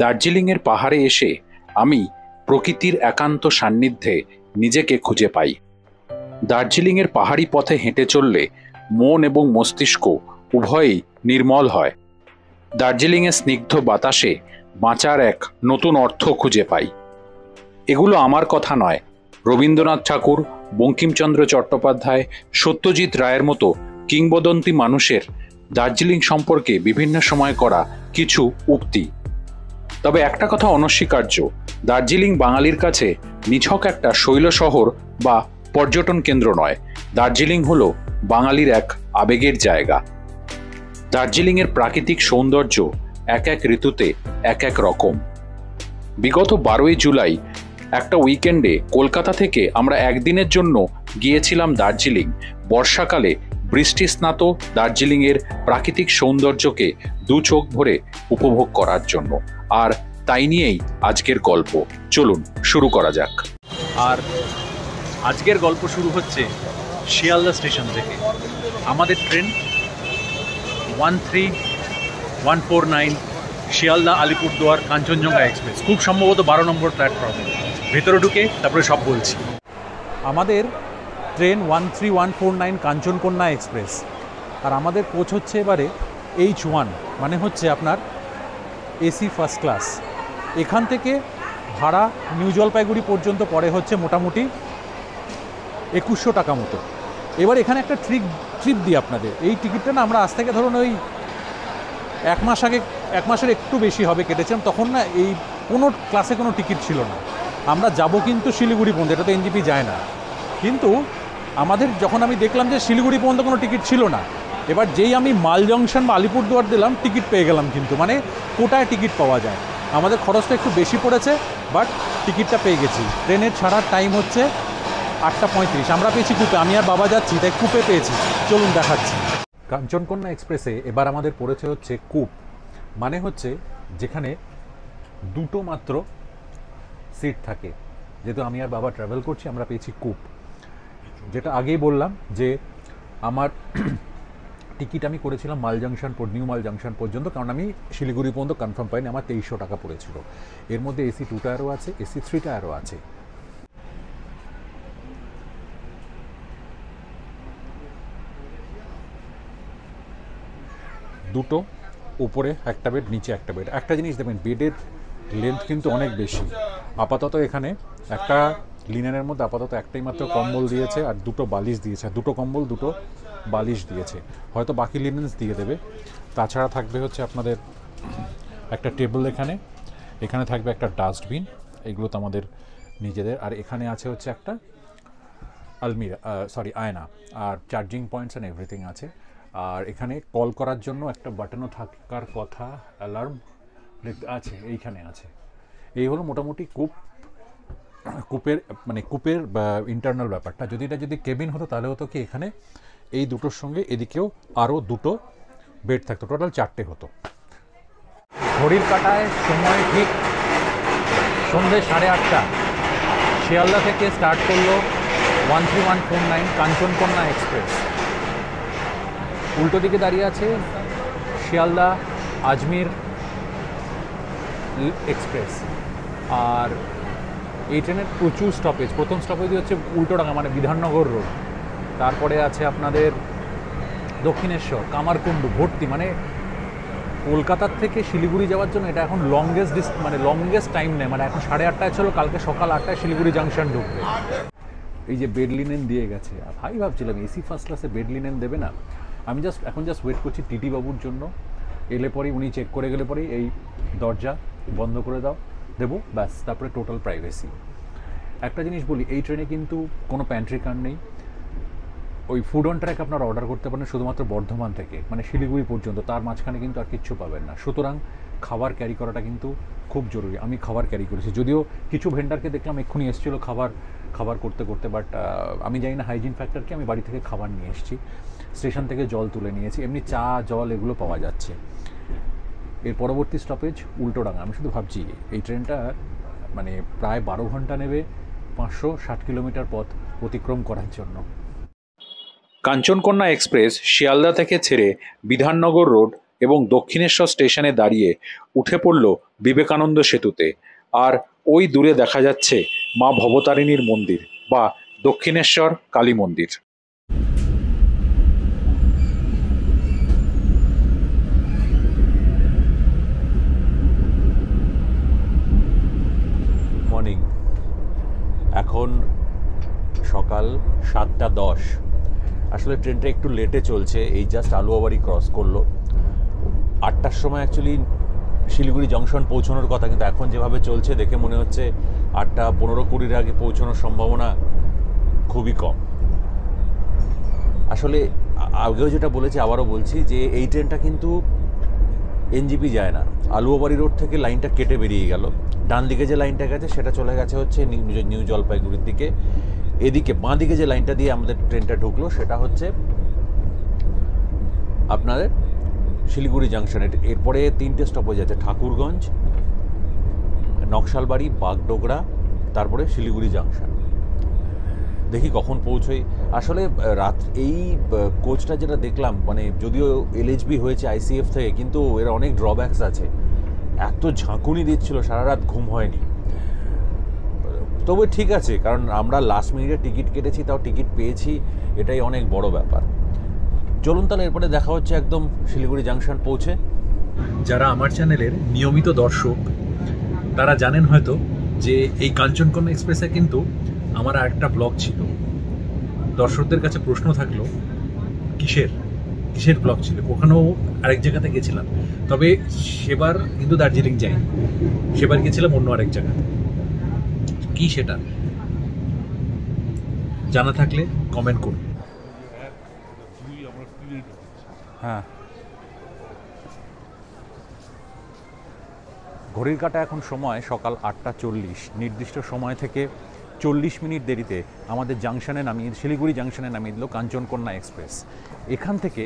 দার্জিলিংয়ের পাহাড়ে এসে আমি প্রকৃতির একান্ত সান্নিধ্যে নিজেকে খুঁজে পাই। দার্জিলিংয়ের পাহাড়ি পথে হেঁটে চললে মন এবং মস্তিষ্ক উভয়ই নির্মল হয়। দার্জিলিংয়ের স্নিগ্ধ বাতাসে বাঁচার এক নতুন অর্থ খুঁজে পাই। এগুলো আমার কথা নয়, রবীন্দ্রনাথ ঠাকুর, বঙ্কিমচন্দ্র চট্টোপাধ্যায়, সত্যজিৎ রায়ের মতো কিংবদন্তি মানুষের দার্জিলিং সম্পর্কে বিভিন্ন সময় করা কিছু উক্তি। তবে একটা কথা অনস্বীকার্য, দার্জিলিং বাঙালির কাছে নিছক একটা শৈল শহর বা পর্যটন কেন্দ্র নয়। দার্জিলিং হলো বাঙালির এক আবেগের জায়গা। দার্জিলিংয়ের প্রাকৃতিক সৌন্দর্য এক এক ঋতুতে এক এক রকম। বিগত 12ই জুলাই একটা উইকেন্ডে কলকাতা থেকে আমরা একদিনের জন্য গিয়েছিলাম দার্জিলিং। বর্ষাকালে বৃষ্টিস্নাত দার্জিলিংয়ের প্রাকৃতিক সৌন্দর্যকে দু চোখ ভরে উপভোগ করার জন্য। আর তাই নিয়েই আজকের গল্প। চলুন শুরু করা যাক। আর আজকের গল্প শুরু হচ্ছে শিয়ালদা স্টেশন থেকে। আমাদের ট্রেন 13149 শিয়ালদা আলিপুরদুয়ার কাঞ্চনজঙ্ঘা এক্সপ্রেস, খুব সম্ভবত 12 নম্বর প্ল্যাটফর্মে। ভেতরে ঢুকে তারপরে সব বলছি। আমাদের ট্রেন 13149 কাঞ্চনকন্যা এক্সপ্রেস, আর আমাদের কোচ হচ্ছে এবারে H1, মানে হচ্ছে আপনার এসি ফার্স্ট ক্লাস। এখান থেকে ভাড়া নিউ জলপাইগুড়ি পর্যন্ত পড়ে হচ্ছে মোটামুটি 2100 টাকা মতো। এবার এখানে একটা ট্রিপ দিই আপনাদের। এই টিকিটটা না আমরা আজ থেকে ধরুন ওই 1 মাস আগে, 1 মাসের একটু বেশি হবে কেটেছিলাম। তখন না এই কোনো ক্লাসে কোনো টিকিট ছিল না। আমরা যাব কিন্তু শিলিগুড়ি পর্যন্ত, এটা তো এনজিপি যায় না। কিন্তু আমাদের যখন আমি দেখলাম যে শিলিগুড়ি পর্যন্ত কোনো টিকিট ছিল না, এবার যেই আমি মাল জংশন বা আলিপুরদুয়ার দিলাম, টিকিট পেয়ে গেলাম। কিন্তু মানে কোটায় টিকিট পাওয়া যায়। আমাদের খরচটা একটু বেশি পড়েছে, বাট টিকিটটা পেয়ে গেছি। ট্রেনের ছাড়ার টাইম হচ্ছে 8:35। আমরা পেয়েছি কুপে, আমি আর বাবা যাচ্ছি, তাই কুপে পেয়েছি। চলুন দেখাচ্ছি। কাঞ্চনকন্যা এক্সপ্রেসে এবার আমাদের পড়েছে হচ্ছে কূপ, মানে হচ্ছে যেখানে দুটো মাত্র সিট থাকে। যেহেতু আমি আর বাবা ট্রাভেল করছি, আমরা পেয়েছি কূপ। যেটা আগেই বললাম যে আমার টিকিট আমি করেছিলাম মাল জাংশন, নিউ মাল জাংশন পর্যন্ত, কারণ আমি শিলিগুড়ি পর্যন্ত কনফার্ম পাইনি। আমার 2300 টাকা পড়েছিল। এর মধ্যে এসি 2 টায়ারও আছে, এসি 3 টায়ারও আছে। দুটো উপরে একটা বেড, নিচে একটা বেড। একটা জিনিস দেখবেন, বেডের লেন্থ কিন্তু অনেক বেশি। আপাতত এখানে একটা লিনেনের মধ্যে আপাতত একটাই মাত্র কম্বল দিয়েছে, আর দুটো বালিশ দিয়েছে। দুটো কম্বল, দুটো বালিশ দিয়েছে, হয়তো বাকি লিনেন্স দিয়ে দেবে। তাছাড়া থাকবে হচ্ছে আপনাদের একটা টেবিল, এখানে থাকবে একটা ডাস্টবিন, এগুলো তো আমাদের নিজেদের। আর এখানে আছে হচ্ছে একটা আয়না, আর চার্জিং পয়েন্টস অ্যান্ড এভরিথিং আছে। আর এখানে কল করার জন্য একটা বাটনও থাকার কথা, অ্যালার্ম আছে, এইখানে আছে। এই হলো মোটামুটি কূপের ইন্টারনাল ব্যাপারটা। যদি কেবিন হতো তাহলে হতো কি, এখানে এই দুটোর সঙ্গে এদিকেও আরও দুটো বেড থাকতো, টোটাল 4টে হতো। ঘড়ির কাঁটায় সময় ঠিক সন্ধ্যে 8:30। শিয়ালদা থেকে স্টার্ট করলো 13149 কাঞ্চনকন্যা এক্সপ্রেস। উল্টো দিকে দাঁড়িয়ে আছে শিয়ালদা আজমির এক্সপ্রেস। আর এই ট্রেনের প্রচুর স্টপেজ। প্রথম স্টপেজই হচ্ছে উল্টোডাঙ্গা, মানে বিধাননগর রোড। তারপরে আছে আপনাদের দক্ষিণেশ্বর, কামারকুণ্ডু, ভর্তি। মানে কলকাতার থেকে শিলিগুড়ি যাওয়ার জন্য এটা এখন লংগেস্ট টাইম নেয়। মানে এখন 8:30টায় ছিল, কালকে সকাল 8টায় শিলিগুড়ি জাংশন ঢুকবে। এই যে বেড লিনেন দিয়ে গেছে, ভাই ভাবছিলাম এসি ফার্স্ট ক্লাসে বেড লিনেন দেবে না। আমি এখন ওয়েট করছি টিটি বাবুর জন্য। এলে পরেই উনি চেক করে গেলে পরেই এই দরজা বন্ধ করে দেবো, ব্যাস, তারপরে টোটাল প্রাইভেসি। একটা জিনিস বলি, এই ট্রেনে কিন্তু কোনো প্যান্ট্রি কার নেই। ওই ফুড অন ট্র্যাক আপনারা অর্ডার করতে পারেন শুধুমাত্র বর্ধমান থেকে, মানে শিলিগুড়ি পর্যন্ত। তার মাঝখানে কিন্তু আর কিচ্ছু পাবেন না। সুতরাং খাবার ক্যারি করাটা কিন্তু খুব জরুরি। আমি খাবার ক্যারি করেছি, যদিও কিছু ভেন্ডারকে দেখলাম এক্ষুনি এসেছিলো খাবার করতে, বাট আমি জানি না হাইজিন ফ্যাক্টর কি, আমি বাড়ি থেকে খাবার নিয়ে এসেছি। স্টেশন থেকে জল তুলে নিয়েছি, এমনি চা জল এগুলো পাওয়া যাচ্ছে। এর পরবর্তী স্টপেজ উল্টোডাঙ্গা। আমি শুধু ভাবছি এই ট্রেনটা মানে প্রায় 12 ঘন্টা নেবে 560 কিলোমিটার পথ অতিক্রম করার জন্য। কাঞ্চনকন্যা এক্সপ্রেস শিয়ালদা থেকে ছেড়ে বিধাননগর রোড এবং দক্ষিণেশ্বর স্টেশনে দাঁড়িয়ে উঠে পড়ল বিবেকানন্দ সেতুতে। আর ওই দূরে দেখা যাচ্ছে মা ভবতারিণীর মন্দির বা দক্ষিণেশ্বর কালী মন্দির। মর্নিং, এখন সকাল 7:10। আসলে ট্রেনটা একটু লেটে চলছে, এই জাস্ট আলুয়াবাড়ি ক্রস করলো। 8টার সময় অ্যাকচুয়ালি শিলিগুড়ি জংশন পৌঁছানোর কথা, কিন্তু এখন যেভাবে চলছে দেখে মনে হচ্ছে 8:15-20 আগে পৌঁছানোর সম্ভাবনা খুবই কম। আসলে আগেও যেটা বলেছি আবারও বলছি যে এই ট্রেনটা কিন্তু এনজিপি যায় না, আলুয়াবাড়ি রোড থেকে লাইনটা কেটে বেরিয়ে গেল। ডান দিকে যে লাইনটা গেছে সেটা চলে গেছে হচ্ছে নিউ জলপাইগুড়ির দিকে। এদিকে বাঁ দিকে যে লাইনটা দিয়ে আমাদের ট্রেনটা ঢুকলো সেটা হচ্ছে আপনাদের শিলিগুড়ি জাংশনে। এরপরে 3টে স্টপেজ আছে, ঠাকুরগঞ্জ, নকশালবাড়ি, বাগডোগরা, তারপরে শিলিগুড়ি জাংশন। দেখি কখন পৌঁছোই। আসলে রাত এই কোচটা যেটা দেখলাম, মানে যদিও এলএইচবি হয়েছে আইসিএফ থেকে, কিন্তু এর অনেক ড্রব্যাকস আছে। এত ঝাঁকুনি দিচ্ছিল, সারা রাত ঘুম হয়নি। তবে ঠিক আছে, কারণ আমরা লাস্ট মিনিটে টিকিট কেটেছি, তাও টিকিট পেয়েছি, এটাই অনেক বড় ব্যাপার। চলুন তাহলে এরপরে দেখা হচ্ছে একদম শিলিগুড়ি জাংশন পৌঁছে। যারা আমার চ্যানেলের নিয়মিত দর্শক তারা জানেন হয়তো যে এই কাঞ্চনকন্যা এক্সপ্রেসে কিন্তু আমার আরেকটা ব্লগ ছিল। দর্শকদের কাছে প্রশ্ন থাকলো কিসের ব্লগ ছিল, ওখানেও আরেক জায়গাতে গেছিলাম, তবে সেবার কিন্তু দার্জিলিং যাই, সেবার গেছিলাম অন্য আরেক জায়গাতে। কি সেটা জানা থাকলে কমেন্ট করুন। হ্যাঁ, ঘড়ির কাঁটা এখন সময় সকাল 8:40। নির্দিষ্ট সময় থেকে 40 মিনিট দেরিতে আমাদের শিলিগুড়ি জাংশনে নামিয়ে দিল কাঞ্চনকন্যা এক্সপ্রেস। এখান থেকে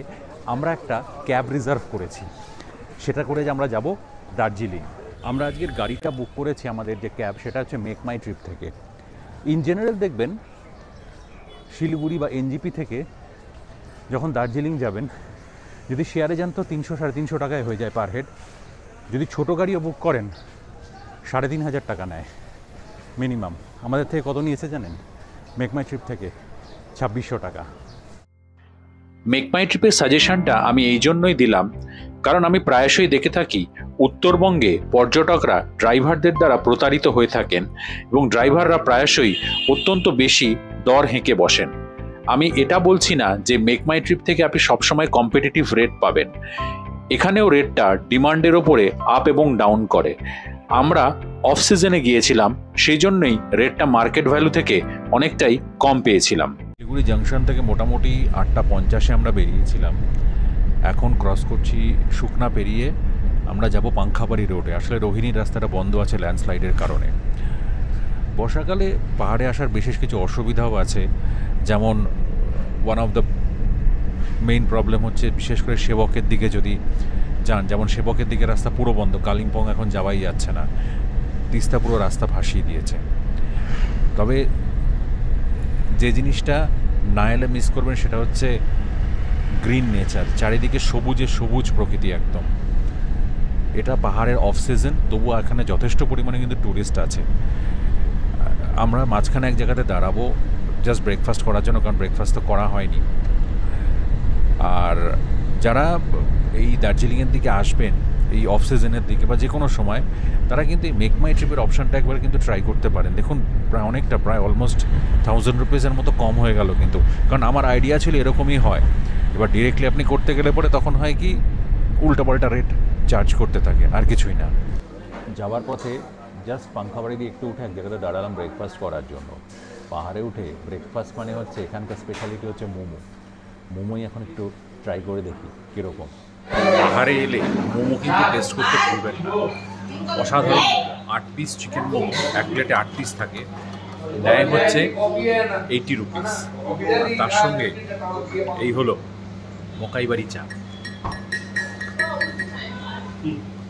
আমরা একটা ক্যাব রিজার্ভ করেছি, সেটা করে যে আমরা যাব দার্জিলিং। আমরা আজকের গাড়িটা বুক করেছি, আমাদের যে ক্যাব, সেটা হচ্ছে মেক মাই ট্রিপ থেকে। ইন জেনারেল দেখবেন শিলিগুড়ি বা এনজিপি থেকে যখন দার্জিলিং যাবেন, যদি শেয়ারে যান তো 300-350 টাকায় হয়ে যায় পার হেড। যদি ছোটো গাড়িও বুক করেন 3500 টাকা নেয় মিনিমাম। আমাদের থেকে কত নিয়েছে জানেন? মেক মাই ট্রিপ থেকে 2600 টাকা। মেক মাই ট্রিপের সাজেশনটা আমি এই জন্যই দিলাম, কারণ আমি প্রায়শই দেখে থাকি উত্তরবঙ্গে পর্যটকরা ড্রাইভারদের দ্বারা প্রতারিত হয়ে থাকেন এবং ড্রাইভাররা প্রায়শই অত্যন্ত বেশি দর হেঁকে বসেন। আমি এটা বলছি না যে মেক মাই ট্রিপ থেকে আপনি সবসময় কম্পিটিটিভ রেট পাবেন, এখানেও রেটটা ডিমান্ডের ওপরে আপ এবং ডাউন করে। আমরা অফ সিজনে গিয়েছিলাম, সেই জন্যই রেটটা মার্কেট ভ্যালু থেকে অনেকটাই কম পেয়েছিলাম। শিলিগুড়ি জাংশন থেকে মোটামুটি 8:50 আমরা বেরিয়েছিলাম। এখন ক্রস করছি শুকনা পেরিয়ে, আমরা যাব পাংখাবাড়ি রোডে। আসলে রোহিণীর রাস্তাটা বন্ধ আছে ল্যান্ডস্লাইডের কারণে। বর্ষাকালে পাহাড়ে আসার বিশেষ কিছু অসুবিধাও আছে, যেমন one of the main problem হচ্ছে বিশেষ করে সেবকের দিকে যদি যান, যেমন সেবকের দিকে রাস্তা পুরো বন্ধ, কালিম্পং এখন যাওয়াই যাচ্ছে না, তিস্তা পুরো রাস্তা ভাসিয়ে দিয়েছে। তবে যে জিনিসটা না এলে মিস করবেন সেটা হচ্ছে গ্রিন নেচার, চারিদিকে সবুজ প্রকৃতি একদম। এটা পাহাড়ের অফ সিজন, তবুও এখানে যথেষ্ট পরিমাণে কিন্তু ট্যুরিস্ট আছে। আমরা মাঝখানে এক জায়গাতে দাঁড়াবো জাস্ট ব্রেকফাস্ট করার জন্য, কারণ ব্রেকফাস্ট তো করা হয়নি। আর যারা এই দার্জিলিংয়ের দিকে আসবেন এই অফ সিজনের দিকে বা যে কোনো সময়, তারা কিন্তু এই মেক মাই ট্রিপের অপশানটা একবার কিন্তু ট্রাই করতে পারেন। দেখুন প্রায় অলমোস্ট 1000 রুপিসের মতো কম হয়ে গেল কিন্তু, কারণ আমার আইডিয়া ছিল এরকমই হয়। এবার ডিরেক্টলি আপনি করতে গেলে পরে তখন হয় কি উল্টাপাল্টা রেট চার্জ করতে থাকে, আর কিছুই না। যাওয়ার পথে জাস্ট পাংখাবাড়ি দিয়ে একটু উঠে এক জায়গাতে দাঁড়ালাম ব্রেকফাস্ট করার জন্য। পাহাড়ে উঠে ব্রেকফাস্ট মানে হচ্ছে এখানকার স্পেশালিটি হচ্ছে মোমোই এখন একটু ট্রাই করে দেখি কীরকম। পাহাড়ে এলে মোমো কিন্তু টেস্ট করতে ভুলবেন না, অসাধারণ। 8 পিস চিকেন মোমো, এক প্লেটে 8 পিস থাকে, নেয় হচ্ছে 80 রুপিস। তার সঙ্গে এই হলো মকাইবাড়ি চা,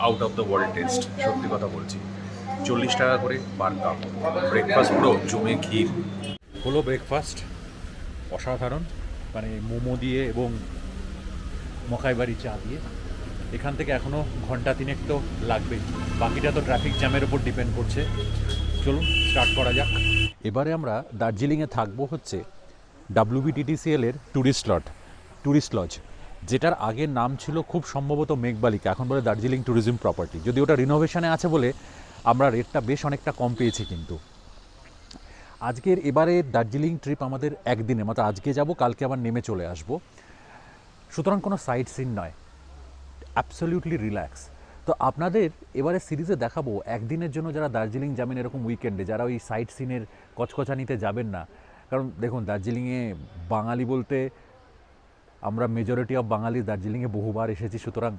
out of the world test, সত্যি কথা বলছি। 40 টাকা করে পার কাপ। ব্রেকফাস্ট পুরো জমে ক্ষীর হলো। ব্রেকফাস্ট অসাধারণ, মানে মোমো দিয়ে এবং মকাইবাড়ি চা দিয়ে এখান থেকে এখনও ঘন্টা 3 তো লাগবে, বাকিটা তো ট্রাফিক জ্যামের উপর ডিপেন্ড করছে। চলুন স্টার্ট করা যাক। এবারে আমরা দার্জিলিংয়ে থাকবো হচ্ছে WBTTCL এর ট্যুরিস্ট লজ, যেটার আগের নাম ছিল খুব সম্ভবত মেঘবালিকা, এখন বলে দার্জিলিং ট্যুরিজম প্রপার্টি। যদি ওটা রিনোভেশনে আছে বলে আমরা রেটটা বেশ অনেকটা কম পেয়েছি। কিন্তু আজকের এবারে দার্জিলিং ট্রিপ আমাদের একদিনে, মানে আজকে যাব কালকে আবার নেমে চলে আসব, সুতরাং কোনো সাইট সিন নয়, অ্যাবসলিউটলি রিল্যাক্স। তো আপনাদের এবারে সিরিজে দেখাবো একদিনের জন্য যারা দার্জিলিং যাবেন এরকম উইকেন্ডে, যারা ওই সাইট সিনের কচকচানিতে যাবেন না। কারণ দেখুন, দার্জিলিংয়ে বাঙালি বলতে আমরা মেজরিটি অফ বাঙালি দার্জিলিংয়ে বহুবার এসেছি, সুতরাং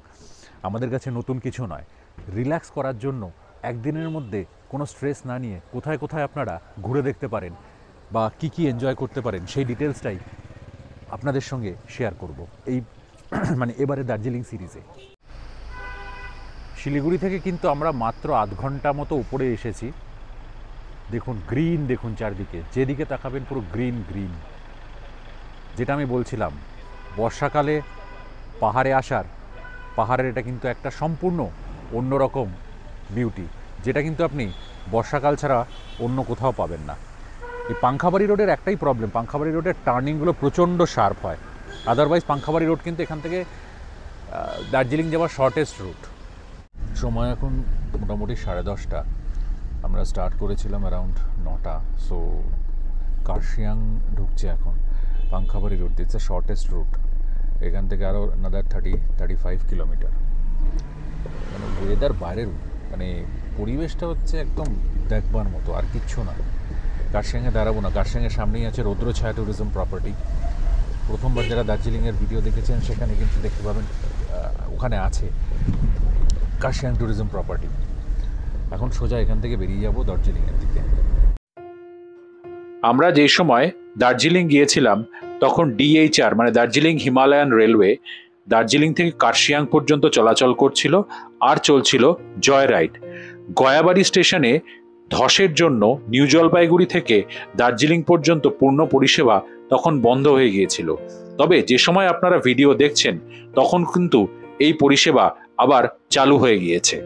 আমাদের কাছে নতুন কিছু নয়। রিল্যাক্স করার জন্য একদিনের মধ্যে কোনো স্ট্রেস না নিয়ে কোথায় কোথায় আপনারা ঘুরে দেখতে পারেন বা কী কী এনজয় করতে পারেন, সেই ডিটেলসটাই আপনাদের সঙ্গে শেয়ার করব এই মানে এবারে দার্জিলিং সিরিজে। শিলিগুড়ি থেকে কিন্তু আমরা মাত্র আধ ঘন্টা মতো উপরে এসেছি। দেখুন গ্রিন, দেখুন চারদিকে, যেদিকে তাকাবেন পুরো গ্রিন গ্রিন। যেটা আমি বলছিলাম, বর্ষাকালে পাহাড়ে আসার, পাহাড়ের এটা কিন্তু একটা সম্পূর্ণ অন্যরকম বিউটি, যেটা কিন্তু আপনি বর্ষাকাল ছাড়া অন্য কোথাও পাবেন না। এই পাংখাবাড়ি রোডের একটাই প্রবলেম, পাংখাবাড়ি রোডের টার্নিংগুলো প্রচণ্ড শার্প হয়। আদারওয়াইজ পাংখাবাড়ি রোড কিন্তু এখান থেকে দার্জিলিং যাওয়ার শর্টেস্ট রুট। সময় এখন মোটামুটি 10:30। আমরা স্টার্ট করেছিলাম অ্যারাউন্ড 9টা। সো কার্শিয়াং ঢুকছে এখন Pankhabari road, it's the shortest route. এখান থেকে আরও আনাদার 30-35 কিলোমিটার। মানে ওয়েদার বাইরের, মানে পরিবেশটা হচ্ছে একদম দেখবার মতো, আর কিচ্ছু না। কার্শিয়াংয়ে দাঁড়াবো না, কার্শিয়াংয়ের সামনেই আছে রৌদ্রছায়া ট্যুরিজম প্রপার্টি। প্রথমবার যারা দার্জিলিংয়ের ভিডিও দেখেছেন সেখানে কিন্তু দেখতে পাবেন ওখানে আছে কার্শিয়াং ট্যুরিজম প্রপার্টি। এখন সোজা এখান থেকে বেরিয়ে যাব দার্জিলিংয়ের দিকে। আমরা যে সময় দার্জিলিং গিয়েছিলাম তখন DHR মানে দার্জিলিং হিমালয়ান রেলওয়ে দার্জিলিং থেকে কার্শিয়াং পর্যন্ত চলাচল করছিল, আর চলছিল জয় রাইড। গয়াবাড়ি স্টেশনে ধসের জন্য নিউ জলপাইগুড়ি থেকে দার্জিলিং পর্যন্ত পূর্ণ পরিষেবা তখন বন্ধ হয়ে গিয়েছিল। তবে যে সময় আপনারা ভিডিও দেখছেন তখন কিন্তু এই পরিষেবা আবার চালু হয়ে গিয়েছে।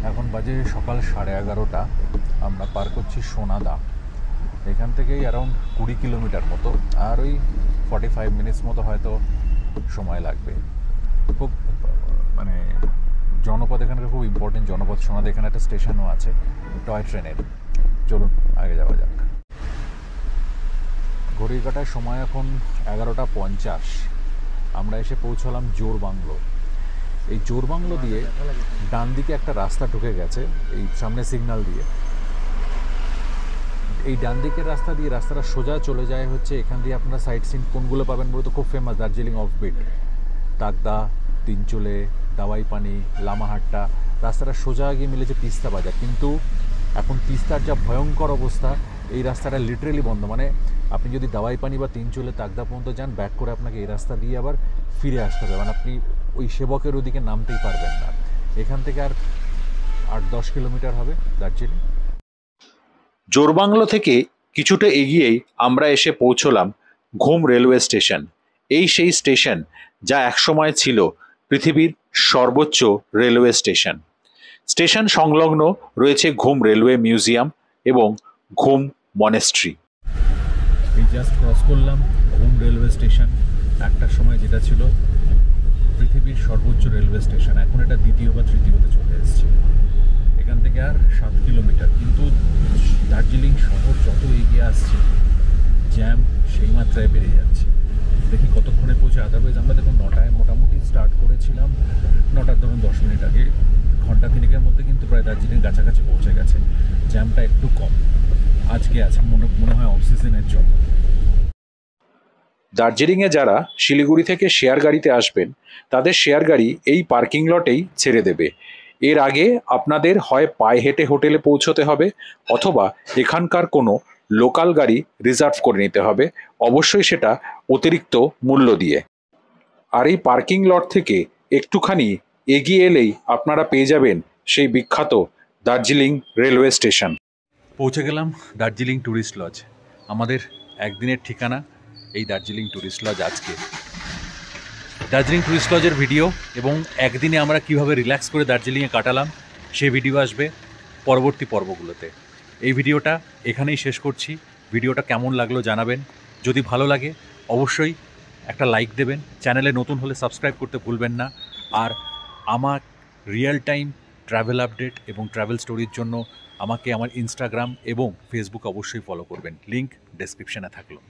এখন বাজে সকাল 11:30। আমরা পার করছি সোনাদা। এখান থেকেই অ্যারাউন্ড 20 কিলোমিটার মতো, আর ওই 45 মিনিটস মতো হয়তো সময় লাগবে। খুব মানে জনপদ, এখানকার খুব ইম্পর্টেন্ট জনপদ সোনাদা। এখানে একটা স্টেশনও আছে টয় ট্রেনের। চলুন আগে যাওয়া যাক। ঘড়ির কাটার সময় এখন 11:50। আমরা এসে পৌঁছলাম জোরবাংলো। এই জোরবাংলো দিয়ে ডান দিকে একটা রাস্তা ঢুকে গেছে, এই সামনে সিগন্যাল দিয়ে। এই ডান দিকের রাস্তা দিয়ে রাস্তাটা সোজা চলে যায় হচ্ছে, এখান দিয়ে আপনারা সাইট সিন কোনগুলো পাবেন বলতো, খুব ফেমাস দার্জিলিং অফবিট, তাকদা, তিনচুলে, দাওয়াই পানি, লামাহাট্টা। রাস্তাটা সোজা গিয়ে মিলেছে তিস্তা বাজার। কিন্তু এখন তিস্তার যা ভয়ঙ্কর অবস্থা, এই রাস্তাটা লিটারেলি বন্ধ। মানে আপনি যদি দাওয়াই পানি বা তিনচুলে তাকদা পর্যন্ত যান, ব্যাক করে আপনাকে এই রাস্তা দিয়ে আবার ফিরে আসতে হবে। মানে আপনি ওই সেবকের ওদিকে নামতেই পারবেন না। এখান থেকে আর 8-10 কিলোমিটার হবে দার্জিলিং। জোরবাংলো থেকে কিছুটা এগিয়েই আমরা এসে পৌঁছলাম ঘুম রেলওয়ে স্টেশন। এই সেই স্টেশন যা একসময় ছিল পৃথিবীর সর্বোচ্চ রেলওয়ে স্টেশন। স্টেশন সংলগ্ন রয়েছে ঘুম রেলওয়ে মিউজিয়াম এবং ঘুম মনেস্ট্রি। এই জাস্ট ক্রস করলাম ঘুম রেলওয়ে স্টেশন। একটার সময় যেটা ছিল পৃথিবীর সর্বোচ্চ রেলওয়ে স্টেশন, এখন এটা দ্বিতীয় বা তৃতীয়তে চলে এসেছে। এখান থেকে আর 7 কিলোমিটার। কিন্তু দার্জিলিং শহর যত এগিয়ে আসছে, জ্যাম সেই মাত্রায় বেড়ে যাচ্ছে। দেখি কতক্ষণে পৌঁছে। আদারওয়াইজ আমরা দেখুন 9টায় মোটামুটি স্টার্ট করেছিলাম, 9টার ধরুন 10 মিনিট আগে। ঘন্টা 3-এর মধ্যে কিন্তু প্রায় দার্জিলিং কাছাকাছি পৌঁছে গেছে। জ্যামটা একটু কম আজকে আছে, মনে হয় অফ সিজনের জন্য। দার্জিলিংয়ে যারা শিলিগুড়ি থেকে শেয়ার গাড়িতে আসবেন তাদের শেয়ার গাড়ি এই পার্কিং লটেই ছেড়ে দেবে। এর আগে আপনাদের হয় পায়ে হেঁটে হোটেলে পৌঁছতে হবে, অথবা এখানকার কোনো লোকাল গাড়ি রিজার্ভ করে নিতে হবে, অবশ্যই সেটা অতিরিক্ত মূল্য দিয়ে। আর এই পার্কিং লট থেকে একটুখানি এগিয়ে এলেই আপনারা পেয়ে যাবেন সেই বিখ্যাত দার্জিলিং রেলওয়ে স্টেশন। পৌঁছে গেলাম দার্জিলিং ট্যুরিস্ট লজ। আমাদের একদিনের ঠিকানা এই দার্জিলিং ট্যুরিস্ট লজ। আজকে দার্জিলিং টুরিস্ট লজের ভিডিও এবং একদিনে আমরা কীভাবে রিল্যাক্স করে দার্জিলিংয়ে কাটালাম সেই ভিডিও আসবে পরবর্তী পর্বগুলোতে। এই ভিডিওটা এখানেই শেষ করছি। ভিডিওটা কেমন লাগলো জানাবেন। যদি ভালো লাগে অবশ্যই একটা লাইক দেবেন। চ্যানেলে নতুন হলে সাবস্ক্রাইব করতে ভুলবেন না। আর আমার রিয়েল টাইম ট্রাভেল আপডেট এবং ট্রাভেল স্টোরির জন্য আমাকে আমার ইনস্টাগ্রাম এবং ফেসবুক অবশ্যই ফলো করবেন। লিঙ্ক ডেসক্রিপশনে থাকলো।